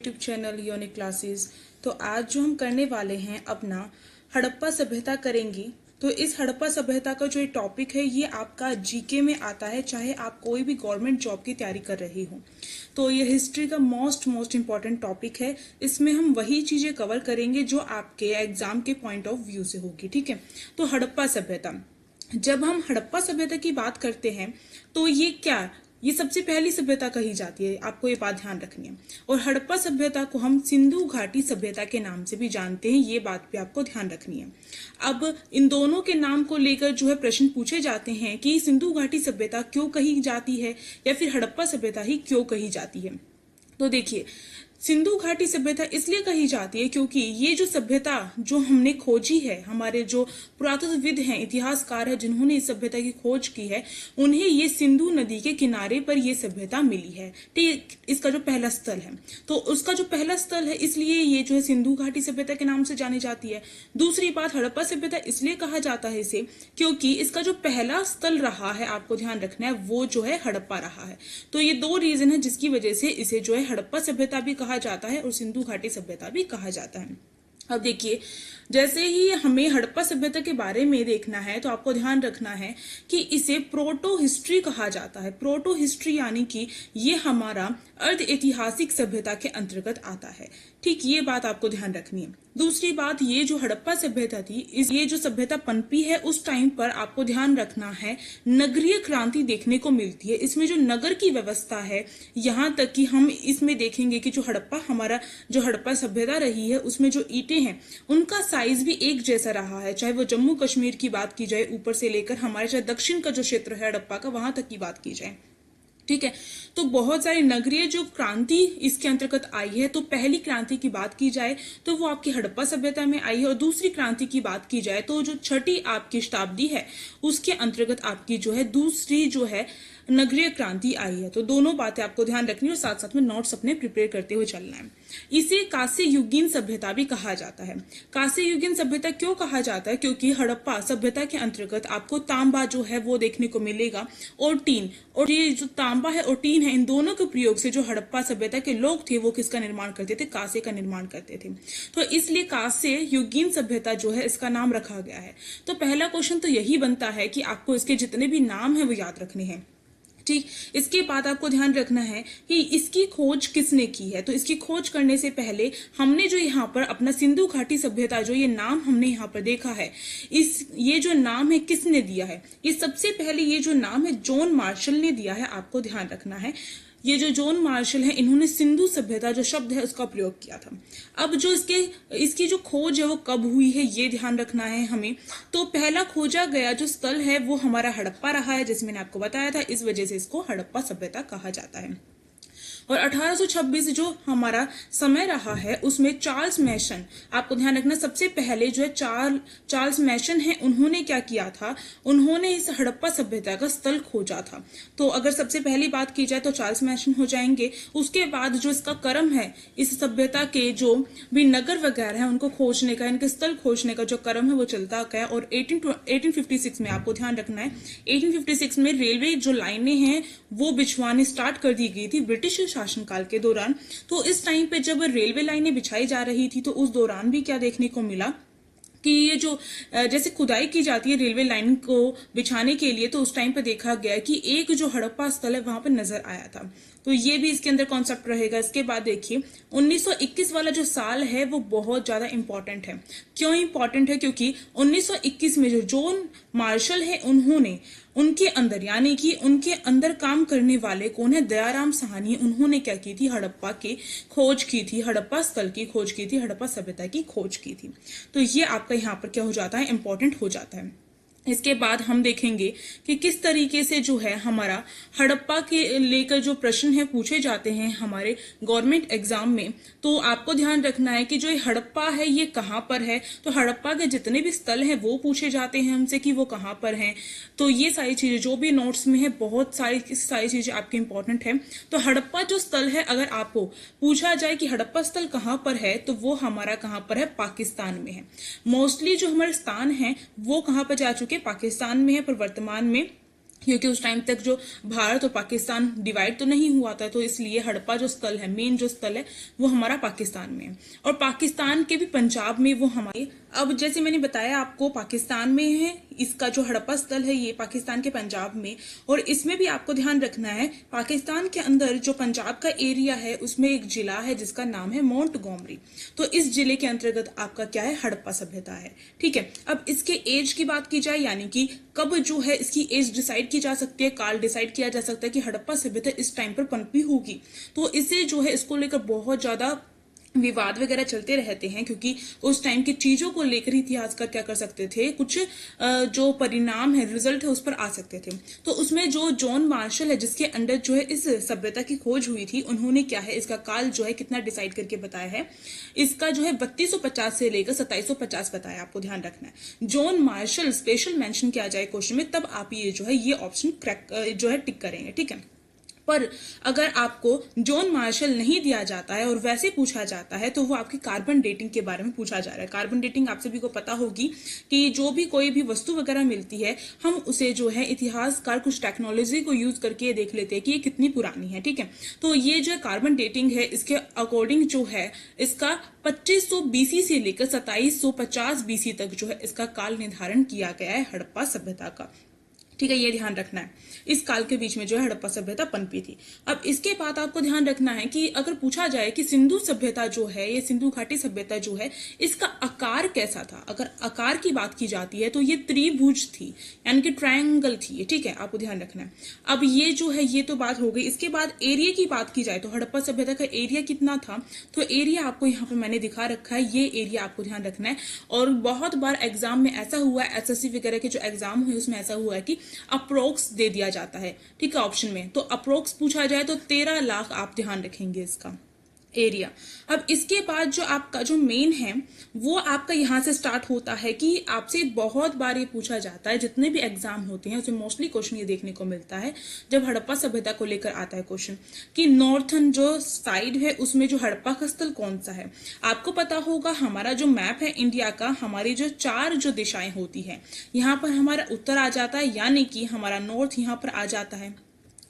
YouTube channel unique classes. तो आज जो हम करने वाले हैं अपना हड़प्पा सभ्यता करेंगे। तो इस हड़प्पा सभ्यता का जो टॉपिक है ये आपका जीके में आता है, चाहे आप कोई भी गवर्नमेंट जॉब की तैयारी कर रही हो। तो ये हिस्ट्री का मोस्ट इम्पॉर्टेंट टॉपिक है। इसमें हम वही चीजें कवर करेंगे जो आपके एग्जाम के पॉइंट ऑफ व्यू से होगी। ठीक है, तो हड़प्पा सभ्यता, जब हम हड़प्पा सभ्यता की बात करते हैं तो ये सबसे पहली सभ्यता कही जाती है, आपको ये बात ध्यान रखनी है। और हड़प्पा सभ्यता को हम सिंधु घाटी सभ्यता के नाम से भी जानते हैं, ये बात भी आपको ध्यान रखनी है। अब इन दोनों के नाम को लेकर जो है प्रश्न पूछे जाते हैं कि सिंधु घाटी सभ्यता क्यों कही जाती है या फिर हड़प्पा सभ्यता ही क्यों कही जाती है। तो देखिए, सिंधु घाटी सभ्यता इसलिए कही जाती है क्योंकि ये जो सभ्यता जो हमने खोजी है, हमारे जो पुरातत्वविद हैं, इतिहासकार है जिन्होंने इस सभ्यता की खोज की है, उन्हें ये सिंधु नदी के किनारे पर ये सभ्यता मिली है। ठीक, इसका जो पहला स्थल है, तो उसका जो पहला स्थल है इसलिए ये जो है सिंधु घाटी सभ्यता के नाम से जानी जाती है। दूसरी बात, हड़प्पा सभ्यता इसलिए कहा जाता है इसे क्योंकि इसका जो पहला स्थल रहा है, आपको ध्यान रखना है, वो जो है हड़प्पा रहा है। तो ये दो रीजन है जिसकी वजह से इसे जो है हड़प्पा सभ्यता भी कहा जाता है और सिंधु घाटी सभ्यता भी कहा जाता है। अब देखिए, जैसे ही हमें हड़प्पा सभ्यता के बारे में देखना है तो आपको ध्यान रखना है कि इसे प्रोटो हिस्ट्री कहा जाता है। प्रोटो हिस्ट्री यानी कि ये हमारा अर्ध ऐतिहासिक सभ्यता के अंतर्गत आता है। ठीक, ये बात आपको ध्यान रखनी है। दूसरी बात, ये जो हड़प्पा सभ्यता थी, ये जो सभ्यता पनपी है उस टाइम पर आपको ध्यान रखना है नगरीय क्रांति देखने को मिलती है। इसमें जो नगर की व्यवस्था है, यहाँ तक कि हम इसमें देखेंगे कि जो हड़प्पा सभ्यता रही है उसमें जो ईंटें हैं उनका साइज भी एक जैसा रहा है, चाहे वो जम्मू कश्मीर की बात की जाए ऊपर से लेकर हमारे चाहे दक्षिण का जो क्षेत्र है हड़प्पा का, वहां तक की बात की जाए। ठीक है, तो बहुत सारी नगरीय जो क्रांति इसके अंतर्गत आई है। तो पहली क्रांति की बात की जाए तो वो आपकी हड़प्पा सभ्यता में आई है, और दूसरी क्रांति की बात की जाए तो जो छठी आपकी शताब्दी है उसके अंतर्गत आपकी जो है दूसरी जो है नगरीय क्रांति आई है। तो दोनों बातें आपको ध्यान रखनी है और साथ साथ में नोट्स अपने प्रिपेयर करते हुए चलना है। इसे कांस्य युगीन सभ्यता भी कहा जाता है। कांस्य युगीन सभ्यता क्यों कहा जाता है? क्योंकि हड़प्पा सभ्यता के अंतर्गत आपको तांबा जो है वो देखने को मिलेगा और टीन, और ये जो तांबा है और टीन है, इन दोनों के प्रयोग से जो हड़प्पा सभ्यता के लोग थे वो किसका निर्माण करते थे? कांसे का निर्माण करते थे। तो इसलिए कांस्य युगीन सभ्यता जो है इसका नाम रखा गया है। तो पहला क्वेश्चन तो यही बनता है कि आपको इसके जितने भी नाम है वो याद रखने हैं। ठीक, इसके बाद आपको ध्यान रखना है कि इसकी खोज किसने की है। तो इसकी खोज करने से पहले हमने जो यहाँ पर अपना सिंधु घाटी सभ्यता जो ये नाम हमने यहाँ पर देखा है, ये जो नाम है किसने दिया है? ये सबसे पहले ये जो नाम है जॉन मार्शल ने दिया है, आपको ध्यान रखना है। ये जो जॉन मार्शल है, इन्होंने सिंधु सभ्यता जो शब्द है उसका प्रयोग किया था। अब जो इसकी जो खोज है वो कब हुई है ये ध्यान रखना है हमें। तो पहला खोजा गया जो स्थल है वो हमारा हड़प्पा रहा है, जैसे मैंने आपको बताया था, इस वजह से इसको हड़प्पा सभ्यता कहा जाता है। और 1826 जो हमारा समय रहा है उसमें चार्ल्स मैसन, आपको ध्यान रखना, सबसे पहले जो है चार्ल्स मैसन है, उन्होंने क्या किया था? उन्होंने इस हड़प्पा सभ्यता का स्थल खोजा था। तो अगर सबसे पहली बात की जाए तो चार्ल्स मैसन हो जाएंगे। उसके बाद जो इसका क्रम है, इस सभ्यता के जो भी नगर वगैरह है उनको खोजने का, इनके स्थल खोजने का जो क्रम है वो चलता गया। और 1856 में आपको ध्यान रखना है, 1856 में रेलवे जो लाइनें हैं वो बिछवानी स्टार्ट कर दी गई थी ब्रिटिश शासनकाल के दौरान। तो इस टाइम पे जब रेलवे लाइनें बिछाई जा रही थी तो उस दौरान भी क्या देखने को मिला कि ये जो जैसे खुदाई की जाती है रेलवे लाइन को बिछाने के लिए, तो उस टाइम पे देखा गया कि एक जो हड़प्पा स्थल है वहां पर नजर आया था। तो ये भी इसके अंदर कॉन्सेप्ट रहेगा। इसके बाद देखिए 1921 वाला जो साल है वो बहुत ज्यादा इंपॉर्टेंट है। क्यों इंपॉर्टेंट है? क्योंकि 1921 में जो जॉन मार्शल है उन्होंने उनके अंदर, यानी कि उनके अंदर काम करने वाले कौन है? दयाराम साहनी, उन्होंने क्या की थी? हड़प्पा की खोज की थी, हड़प्पा स्थल की खोज की थी, हड़प्पा सभ्यता की खोज की थी। तो ये आपका यहाँ पर क्या हो जाता है? इंपॉर्टेंट हो जाता है। इसके बाद हम देखेंगे कि किस तरीके से जो है हमारा हड़प्पा के लेकर जो प्रश्न है पूछे जाते हैं हमारे गवर्नमेंट एग्जाम में। तो आपको ध्यान रखना है कि जो ये हड़प्पा है ये कहाँ पर है। तो हड़प्पा के जितने भी स्थल हैं वो पूछे जाते हैं हमसे कि वो कहाँ पर हैं। तो ये सारी चीजें जो भी नोट्स में है, बहुत सारी चीजें आपकी इंपॉर्टेंट है। तो हड़प्पा जो स्थल है, अगर आपको पूछा जाए कि हड़प्पा स्थल कहाँ पर है, तो वो हमारा कहाँ पर है? पाकिस्तान में है। मोस्टली जो हमारे स्थान है वो कहाँ पर जा चुके? पाकिस्तान में है, पर वर्तमान में क्योंकि उस टाइम तक जो भारत और पाकिस्तान डिवाइड तो नहीं हुआ था, तो इसलिए हड़प्पा जो स्थल है, मेन जो स्थल है, वो हमारा पाकिस्तान में है। और पाकिस्तान के भी पंजाब में वो हमारे, अब जैसे मैंने बताया आपको, पाकिस्तान में है इसका जो हड़प्पा स्थल है, ये पाकिस्तान के पंजाब में। और इसमें भी आपको ध्यान रखना है, पाकिस्तान के अंदर जो पंजाब का एरिया है उसमें एक जिला है जिसका नाम है मोंटगोमरी। तो इस जिले के अंतर्गत आपका क्या है, हड़प्पा सभ्यता है। ठीक है, अब इसके एज की बात की जाए, यानी कि कब जो है इसकी एज डिसाइड की जा सकती है, काल डिसाइड किया जा सकता है कि हड़प्पा सभ्यता इस टाइम पर पनपी होगी। तो इसे जो है इसको लेकर बहुत ज्यादा विवाद वगैरह चलते रहते हैं, क्योंकि उस टाइम की चीजों को लेकर इतिहासकार क्या कर सकते थे, कुछ जो परिणाम है, रिजल्ट है, उस पर आ सकते थे। तो उसमें जो जॉन मार्शल है, जिसके अंडर जो है इस सभ्यता की खोज हुई थी, उन्होंने क्या है इसका काल जो है कितना डिसाइड करके बताया है, इसका जो है 3250 से लेकर 2750 बताया। आपको ध्यान रखना है, जॉन मार्शल स्पेशल मेंशन किया जाए क्वेश्चन में, तब आप ये जो है ये ऑप्शन क्रैक जो है टिक करेंगे। ठीक है, पर अगर आपको जॉन मार्शल नहीं दिया जाता है और वैसे पूछा जाता है, तो वो आपकी कार्बन डेटिंग के बारे में पूछा जा रहा है। कार्बन डेटिंग आप सभी को पता होगी कि जो भी कोई भी वस्तु वगैरह मिलती है, हम उसे जो है इतिहासकार कुछ टेक्नोलॉजी को यूज करके ये देख लेते हैं कि ये कितनी पुरानी है। ठीक है, तो ये जो कार्बन डेटिंग है, इसके अकॉर्डिंग जो है इसका 2500 बीसी से लेकर 2750 बीसी तक जो है इसका काल निर्धारण किया गया है हड़प्पा सभ्यता का। ठीक है, ये ध्यान रखना है, इस काल के बीच में जो है हड़प्पा सभ्यता पनपी थी। अब इसके बाद आपको ध्यान रखना है कि अगर पूछा जाए कि सिंधु सभ्यता जो है, ये सिंधु घाटी सभ्यता जो है, इसका आकार कैसा था, अगर आकार की बात की जाती है तो ये त्रिभुज थी, यानी कि ट्रायंगल थी ये। ठीक है, आपको ध्यान रखना है। अब ये जो है ये तो बात हो गई। इसके बाद एरिया की बात की जाए तो हड़प्पा सभ्यता का एरिया कितना था, तो एरिया आपको यहाँ पे मैंने दिखा रखा है, ये एरिया आपको ध्यान रखना है। और बहुत बार एग्जाम में ऐसा हुआ है, एसएससी वगैरह के जो एग्जाम हुए उसमें ऐसा हुआ है कि अप्रोक्स दे दिया जाता है। ठीक है, ऑप्शन में तो अप्रोक्स पूछा जाए तो 13 लाख आप ध्यान रखेंगे इसका एरिया। अब इसके बाद जो आपका जो मेन है वो आपका यहां से स्टार्ट होता है कि आपसे बहुत बार ये पूछा जाता है, जितने भी एग्जाम होते हैं उसमें मोस्टली क्वेश्चन ये देखने को मिलता है जब हड़प्पा सभ्यता को लेकर आता है क्वेश्चन, कि नॉर्थन जो साइड है उसमें जो हड़प्पा का स्थल कौन सा है। आपको पता होगा हमारा जो मैप है इंडिया का, हमारी जो 4 जो दिशाएं होती है, यहाँ पर हमारा उत्तर आ जाता है, यानी कि हमारा नॉर्थ यहाँ पर आ जाता है।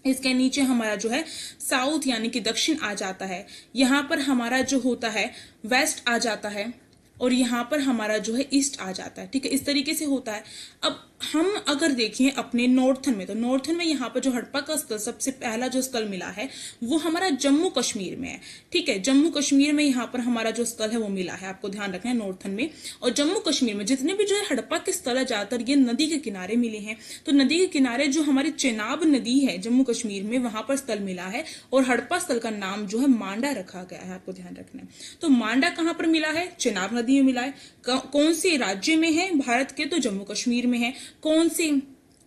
इसके नीचे हमारा जो है साउथ यानी कि दक्षिण आ जाता है। यहाँ पर हमारा जो होता है वेस्ट आ जाता है, और यहाँ पर हमारा जो है ईस्ट आ जाता है। ठीक है, इस तरीके से होता है। अब हम अगर देखें अपने नॉर्थन में, तो नॉर्थन में यहाँ पर जो हड़प्पा का स्थल सबसे पहला जो स्थल मिला है वो हमारा जम्मू कश्मीर में है। ठीक है, जम्मू कश्मीर में यहाँ पर हमारा जो स्थल है वो मिला है, आपको ध्यान रखना है नॉर्थन में। और जम्मू कश्मीर में जितने भी जो है हड़प्पा के स्थल है, ज्यादातर ये नदी के किनारे मिले हैं। तो नदी के किनारे जो हमारी चेनाब नदी है जम्मू कश्मीर में, वहां पर स्थल मिला है, और हड़प्पा स्थल का नाम जो है मांडा रखा गया है, आपको ध्यान रखना है। तो मांडा कहाँ पर मिला है, चेनाब नदी में मिला है। कौन से राज्य में है भारत के, तो जम्मू कश्मीर में है। कौन सी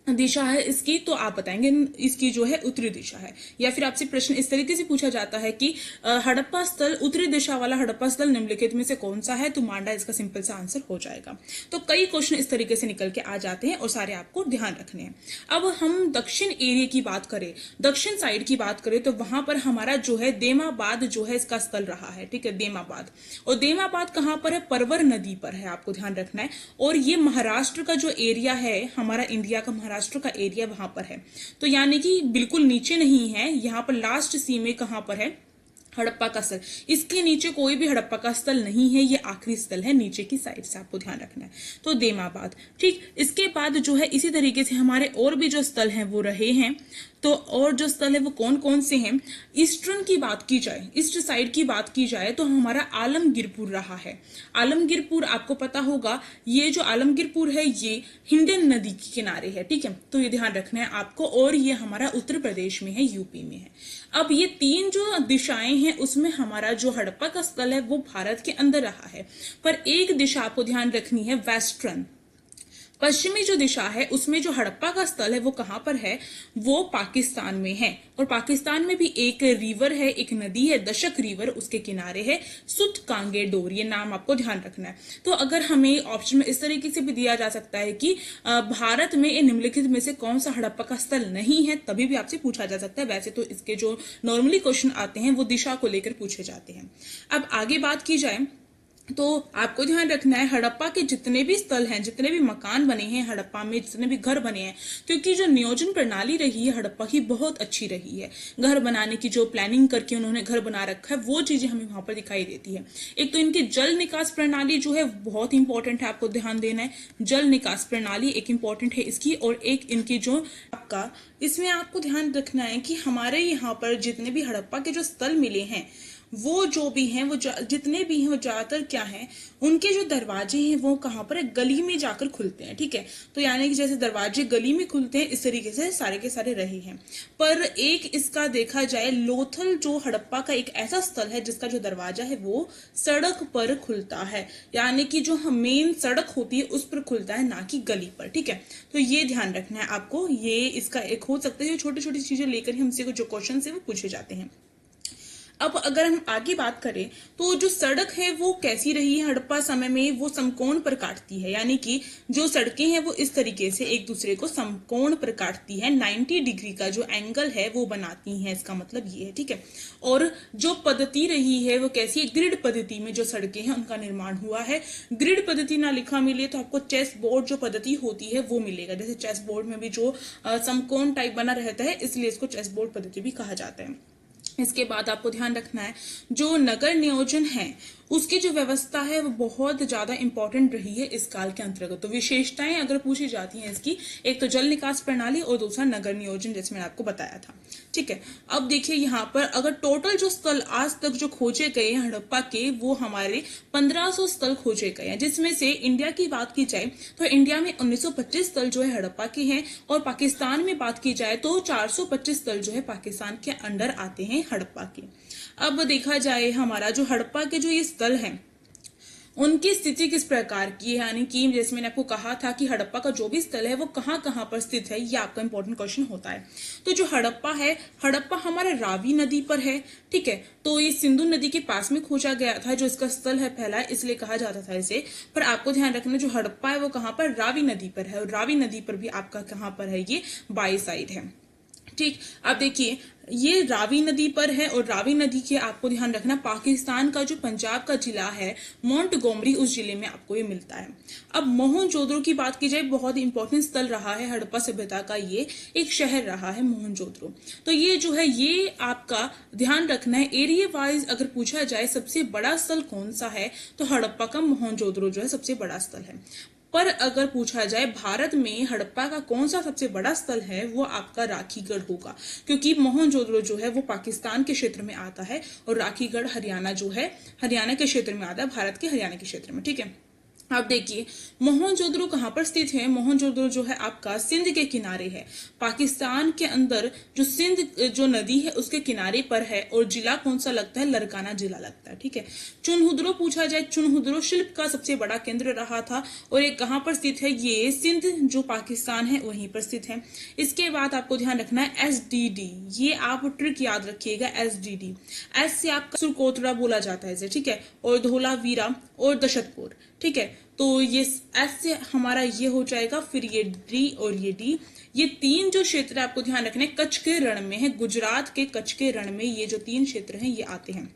दिशा है इसकी, तो आप बताएंगे इसकी जो है उत्तरी दिशा है। या फिर आपसे प्रश्न इस तरीके से पूछा जाता है कि हड़प्पा स्थल, उत्तरी दिशा वाला हड़प्पा स्थल निम्नलिखित में से कौन सा है, तो मांडा इसका सिंपल सा आंसर हो जाएगा। तो कई क्वेश्चन इस तरीके से निकल के आ जाते हैं और सारे आपको ध्यान रखने हैं। अब हम दक्षिण एरिया की बात करें, दक्षिण साइड की बात करें, तो वहां पर हमारा जो है देमाबाद जो है इसका स्थल रहा है। ठीक है, देमाबाद। और देमाबाद कहां पर है, परवर नदी पर है, आपको ध्यान रखना है। और ये महाराष्ट्र का जो एरिया है, हमारा इंडिया का महाराष्ट्र का एरिया वहां पर है। तो यानी कि बिल्कुल नीचे नहीं है, यहाँ पर लास्ट सी में कहां पर है, हड़प्पा का स्थल। इसके नीचे कोई भी हड़प्पा का स्थल नहीं है, ये आखिरी स्थल है नीचे की साइड से, आपको ध्यान रखना है। तो देमाबाद। ठीक, इसके बाद जो है इसी तरीके से हमारे और भी जो स्थल हैं वो रहे हैं। तो और जो स्थल है वो कौन कौन से हैं, ईस्टर्न की बात की जाए, ईस्ट साइड की बात की जाए, तो हमारा आलमगीरपुर रहा है। आलमगीरपुर आपको पता होगा, ये जो आलमगीरपुर है ये हिंडन नदी के किनारे है। ठीक है, तो ये ध्यान रखना है आपको। और ये हमारा उत्तर प्रदेश में है, यूपी में है। अब ये 3 जो दिशाएं हैं उसमें हमारा जो हड़प्पा का स्थल है वो भारत के अंदर रहा है, पर एक दिशा आपको ध्यान रखनी है, वेस्टर्न, पश्चिमी जो दिशा है उसमें जो हड़प्पा का स्थल है वो कहां पर है, वो पाकिस्तान में है। और पाकिस्तान में भी एक रिवर है, एक नदी है, दशक रिवर, उसके किनारे है सुत कांगे डोर, ये नाम आपको ध्यान रखना है। तो अगर हमें ऑप्शन में इस तरीके से भी दिया जा सकता है कि भारत में निम्नलिखित में से कौन सा हड़प्पा का स्थल नहीं है, तभी भी आपसे पूछा जा सकता है। वैसे तो इसके जो नॉर्मली क्वेश्चन आते हैं वो दिशा को लेकर पूछे जाते हैं। अब आगे बात की जाए तो आपको ध्यान रखना है हड़प्पा के जितने भी स्थल हैं, जितने भी मकान बने हैं हड़प्पा में, जितने भी घर बने हैं, क्योंकि जो नियोजन प्रणाली रही है हड़प्पा की बहुत अच्छी रही है। घर बनाने की जो प्लानिंग करके उन्होंने घर बना रखा है वो चीजें हमें वहां पर दिखाई देती है। एक तो इनकी जल निकास प्रणाली जो है बहुत इंपॉर्टेंट है, आपको ध्यान देना है। जल निकास प्रणाली एक इंपॉर्टेंट है इसकी, और एक इनकी जो आपका इसमें आपको ध्यान रखना है कि हमारे यहाँ पर जितने भी हड़प्पा के जो स्थल मिले हैं वो जो भी हैं वो जितने भी हैं वो ज्यादातर क्या हैं, उनके जो दरवाजे हैं वो कहाँ पर है, गली में जाकर खुलते हैं। ठीक है, तो यानी कि जैसे दरवाजे गली में खुलते हैं इस तरीके से सारे के सारे रहे हैं। पर एक इसका देखा जाए, लोथल जो हड़प्पा का एक ऐसा स्थल है जिसका जो दरवाजा है वो सड़क पर खुलता है, यानी कि जो मेन सड़क होती है उस पर खुलता है, ना कि गली पर। ठीक है, तो ये ध्यान रखना है आपको। ये इसका एक हो सकता है, छोटी छोटी चीजें लेकर हमसे जो क्वेश्चन है वो पूछे जाते हैं। अब अगर हम आगे बात करें तो जो सड़क है वो कैसी रही है हड़प्पा समय में, वो समकोण पर काटती है, यानी कि जो सड़कें हैं वो इस तरीके से एक दूसरे को समकोण पर काटती है, 90 डिग्री का जो एंगल है वो बनाती है, इसका मतलब ये है। ठीक है, और जो पद्धति रही है वो कैसी है, ग्रिड पद्धति में जो सड़कें हैं उनका निर्माण हुआ है। ग्रिड पद्धति ना लिखा मिले तो आपको चेस बोर्ड जो पद्धति होती है वो मिलेगा, जैसे चेस बोर्ड में भी जो समकोण टाइप बना रहता है इसलिए इसको चेस बोर्ड पद्धति भी कहा जाता है। इसके बाद आपको ध्यान रखना है जो नगर नियोजन है उसकी जो व्यवस्था है वो बहुत ज्यादा इंपॉर्टेंट रही है इस काल के अंतर्गत। तो विशेषताएं अगर पूछी जाती हैं इसकी, एक तो जल निकास प्रणाली और दूसरा नगर नियोजन, जैसे मैंने आपको बताया था। ठीक है, अब देखिए यहाँ पर अगर टोटल जो स्थल आज तक जो खोजे गए हैं हड़प्पा के वो हमारे 1500 स्थल खोजे गए हैं, जिसमें से इंडिया की बात की जाए तो इंडिया में 1925 स्थल जो है हड़प्पा के हैं, और पाकिस्तान में बात की जाए तो 425 स्थल जो है पाकिस्तान के अंडर आते हैं हड़प्पा के। अब देखा जाए हमारा जो हड़प्पा के जो ये स्थल हैं उनकी स्थिति किस प्रकार की है, यानी कि जैसे मैंने आपको कहा था कि हड़प्पा का जो भी स्थल है वो कहाँ कहाँ पर स्थित है, ये आपका इंपॉर्टेंट क्वेश्चन होता है। तो जो हड़प्पा है, हड़प्पा हमारे रावी नदी पर है। ठीक है, तो ये सिंधु नदी के पास में खोजा गया था, जो इसका स्थल है पहला, इसलिए कहा जाता था इसे। पर आपको ध्यान रखना जो हड़प्पा है वो कहाँ पर, रावी नदी पर है, और रावी नदी पर भी आपका कहाँ पर है, ये बाई साइड है। ठीक, अब देखिए ये रावी नदी पर है, और रावी नदी के आपको ध्यान रखना पाकिस्तान का जो पंजाब का जिला है मोंटगोमरी, उस जिले में आपको ये मिलता है। अब मोहनजोदड़ो की बात की जाए, बहुत इंपॉर्टेंट स्थल रहा है हड़प्पा सभ्यता का, ये एक शहर रहा है मोहनजोदड़ो। तो ये जो है ये आपका ध्यान रखना है, एरिया वाइज अगर पूछा जाए सबसे बड़ा स्थल कौन सा है तो हड़प्पा का मोहनजोदड़ो जो है सबसे बड़ा स्थल है। पर अगर पूछा जाए भारत में हड़प्पा का कौन सा सबसे बड़ा स्थल है वो आपका राखीगढ़ होगा, क्योंकि मोहनजोदड़ो जो है वो पाकिस्तान के क्षेत्र में आता है, और राखीगढ़ हरियाणा जो है हरियाणा के क्षेत्र में आता है, भारत के हरियाणा के क्षेत्र में। ठीक है, आप देखिए मोहनजोदड़ो कहाँ पर स्थित है, मोहनजोदड़ो जो है आपका सिंध के किनारे है, पाकिस्तान के अंदर जो सिंध जो नदी है उसके किनारे पर है, और जिला कौन सा लगता है, लरकाना जिला लगता है। ठीक है, चुनहुदरो पूछा जाए, चुनहुदरो शिल्प का सबसे बड़ा केंद्र रहा था, और ये कहाँ पर स्थित है, ये सिंध जो पाकिस्तान है वहीं पर स्थित है। इसके बाद आपको ध्यान रखना है SDD, ये आप ट्रिक याद रखिएगा, SDD, एस से आपका सुरकोतरा बोला जाता है इसे। ठीक है, और धोलावीरा और दशरथपुर। ठीक है, तो ये एस से हमारा ये हो जाएगा, फिर ये डी और ये डी, ये तीन जो क्षेत्र आपको ध्यान रखना है कच्छ के रण में है, गुजरात के कच्छ के रण में ये जो तीन क्षेत्र हैं ये आते हैं।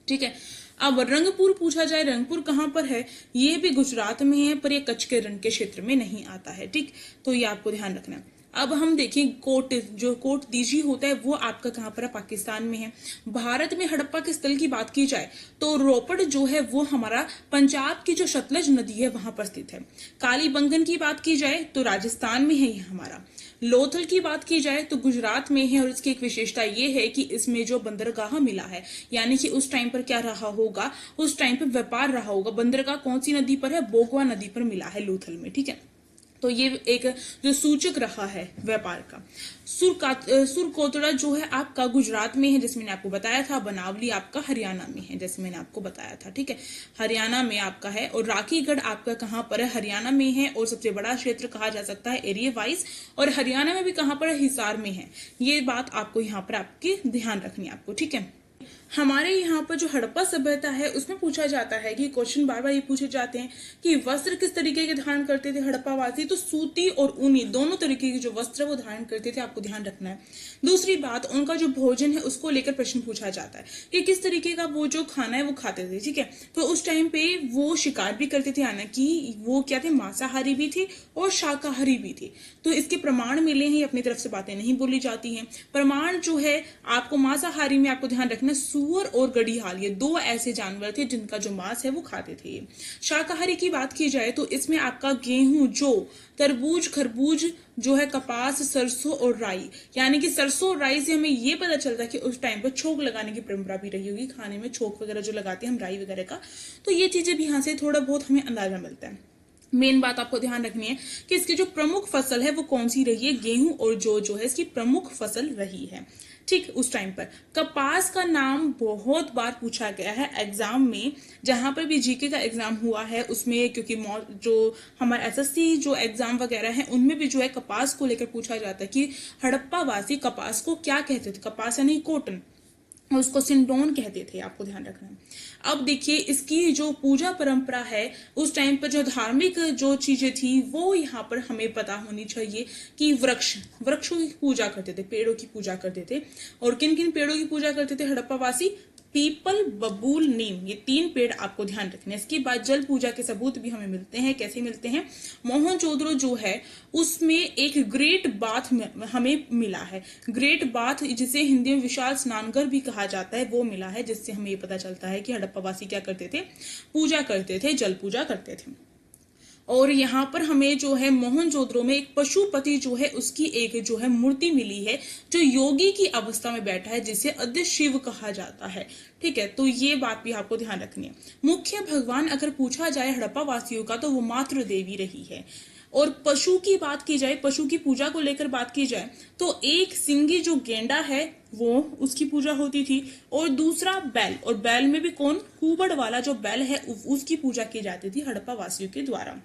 ठीक है, अब रंगपुर पूछा जाए, रंगपुर कहाँ पर है, ये भी गुजरात में है, पर ये कच्छ के रण के क्षेत्र में नहीं आता है। ठीक, तो ये आपको ध्यान रखना है। अब हम देखें कोट, जो कोट दीजी होता है वो आपका कहाँ पर है, पाकिस्तान में है। भारत में हड़प्पा के स्थल की बात की जाए तो रोपड़ जो है वो हमारा पंजाब की जो सतलज नदी है वहां पर स्थित है। कालीबंगन की बात की जाए तो राजस्थान में है ये हमारा। लोथल की बात की जाए तो गुजरात में है, और इसकी एक विशेषता ये है कि इसमें जो बंदरगाह मिला है, यानी कि उस टाइम पर क्या रहा होगा, उस टाइम पर व्यापार रहा होगा। बंदरगाह कौन सी नदी पर है, बोगवा नदी पर मिला है लोथल में। ठीक है, तो ये एक जो सूचक रहा है व्यापार का। सुरकोतड़ा जो है आपका गुजरात में है, जैसे मैंने आपको बताया था। बनावली आपका हरियाणा में है, जैसे मैंने आपको बताया था। ठीक है, हरियाणा में आपका है, और राखीगढ़ आपका कहाँ पर है, हरियाणा में है, और सबसे बड़ा क्षेत्र कहा जा सकता है एरिया वाइज, और हरियाणा में भी कहाँ पर है, हिसार में है। ये बात आपको यहाँ पर आपकी ध्यान रखनी है आपको। ठीक है, हमारे यहाँ पर जो हड़प्पा सभ्यता है उसमें पूछा जाता है कि क्वेश्चन बार बार ये पूछे जाते हैं कि वस्त्र किस तरीके के धारण करते थे हड़प्पावासी। तो सूती और ऊनी दोनों तरीके के जो वस्त्र वो धारण करते थे, आपको ध्यान रखना है। दूसरी बात, उनका जो भोजन है उसको लेकर प्रश्न पूछा जाता है कि किस तरीके का वो जो खाना है वो खाते थे। ठीक है, तो उस टाइम पे वो शिकार भी करते थे, यानी कि वो क्या थे, मांसाहारी भी थे और शाकाहारी भी थे। तो इसके प्रमाण मिले हैं, अपनी तरफ से बातें नहीं बोली जाती हैं। प्रमाण जो है आपको मांसाहारी में आपको ध्यान रखना, सूअर और गड़ीहाल, ये दो ऐसे जानवर थे जिनका जो मांस है वो खाते थे। शाकाहारी की बात की जाए तो इसमें आपका गेहूं, जौ, तरबूज, खरबूज जो है, कपास, सरसों और राई, यानी कि सरसों और राई से हमें ये पता चलता है कि उस टाइम पर छोंक लगाने की परंपरा भी रही होगी, खाने में छोंक वगैरह जो लगाते हैं हम राई वगैरह का। तो ये चीजें भी यहाँ से थोड़ा बहुत हमें अंदाजा मिलता है। मेन बात आपको ध्यान रखनी है कि इसकी जो प्रमुख फसल है वो कौन सी रही है, गेहूं और जौ जो है इसकी प्रमुख फसल रही है। ठीक, उस टाइम पर कपास का नाम बहुत बार पूछा गया है एग्जाम में, जहां पर भी जीके का एग्जाम हुआ है उसमें, क्योंकि जो हमारे एसएससी जो एग्जाम वगैरह है उनमें भी जो है कपास को लेकर पूछा जाता है कि हड़प्पा वासी कपास को क्या कहते थे। कपास यानी कॉटन, उसको सिंडोन कहते थे, आपको ध्यान रखना है। अब देखिए इसकी जो पूजा परंपरा है उस टाइम पर जो धार्मिक जो चीजें थी वो यहाँ पर हमें पता होनी चाहिए कि वृक्षों की पूजा करते थे, पेड़ों की पूजा करते थे। और किन किन पेड़ों की पूजा करते थे हड़प्पावासी? पीपल, बबूल, नीम, ये 3 पेड़ आपको ध्यान रखने। इसके बाद जल पूजा के सबूत भी हमें मिलते हैं। कैसे मिलते हैं? मोहनजोदड़ो जो है उसमें एक ग्रेट बाथ हमें मिला है। ग्रेट बाथ, जिसे हिंदी में विशाल स्नानघर भी कहा जाता है, वो मिला है, जिससे हमें ये पता चलता है कि हड़प्पावासी क्या करते थे, पूजा करते थे, जल पूजा करते थे। और यहाँ पर हमें जो है मोहनजोदड़ो में एक पशुपति जो है उसकी एक जो है मूर्ति मिली है जो योगी की अवस्था में बैठा है, जिसे अद्य शिव कहा जाता है। ठीक है, तो ये बात भी आपको ध्यान रखनी है। मुख्य भगवान अगर पूछा जाए हड़प्पा वासियों का तो वो मातृ देवी रही है। और पशु की बात की जाए, पशु की पूजा को लेकर बात की जाए तो एक सिंगी जो गेंडा है वो उसकी पूजा होती थी, और दूसरा बैल, और बैल में भी कौन, कुबड़ वाला जो बैल है उसकी पूजा की जाती थी हड़प्पा वासियों के द्वारा।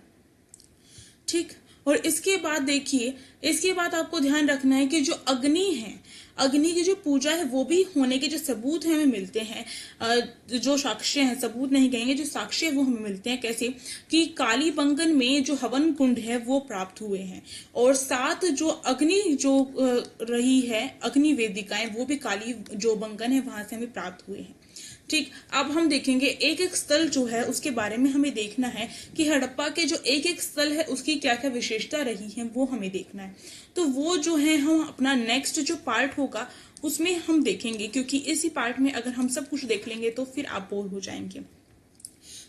ठीक, और इसके बाद देखिए, इसके बाद आपको ध्यान रखना है कि जो अग्नि है, अग्नि की जो पूजा है वो भी होने के जो सबूत हमें मिलते हैं, जो साक्ष्य हैं, सबूत नहीं कहेंगे, जो साक्ष्य वो हमें मिलते हैं। कैसे कि कालीबंगन में जो हवन कुंड है वो प्राप्त हुए हैं, और 7 जो अग्नि जो रही है, अग्नि वेदिकाएं, वो भी काली जो बंगन है वहां से हमें प्राप्त हुए हैं। ठीक, अब हम देखेंगे एक एक स्थल जो है उसके बारे में हमें देखना है कि हड़प्पा के जो एक एक स्थल है उसकी क्या क्या विशेषता रही है, वो हमें देखना है। तो वो जो है हम अपना नेक्स्ट जो पार्ट होगा उसमें हम देखेंगे, क्योंकि इसी पार्ट में अगर हम सब कुछ देख लेंगे तो फिर आप बोर हो जाएंगे।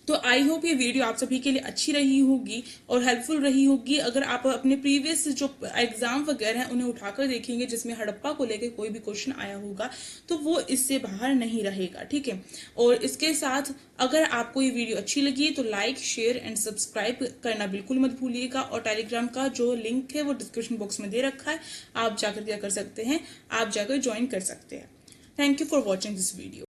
तो आई होप ये वीडियो आप सभी के लिए अच्छी रही होगी और हेल्पफुल रही होगी। अगर आप अपने प्रीवियस जो एग्जाम वगैरह हैं उन्हें उठाकर देखेंगे जिसमें हड़प्पा को लेकर कोई भी क्वेश्चन आया होगा तो वो इससे बाहर नहीं रहेगा। ठीक है, और इसके साथ अगर आपको ये वीडियो अच्छी लगी तो लाइक, शेयर एंड सब्सक्राइब करना बिल्कुल मत भूलिएगा। और टेलीग्राम का जो लिंक है वो डिस्क्रिप्शन बॉक्स में दे रखा है, आप जाकर क्या कर सकते हैं, आप जाकर ज्वाइन कर सकते हैं। Thank you for watching this video.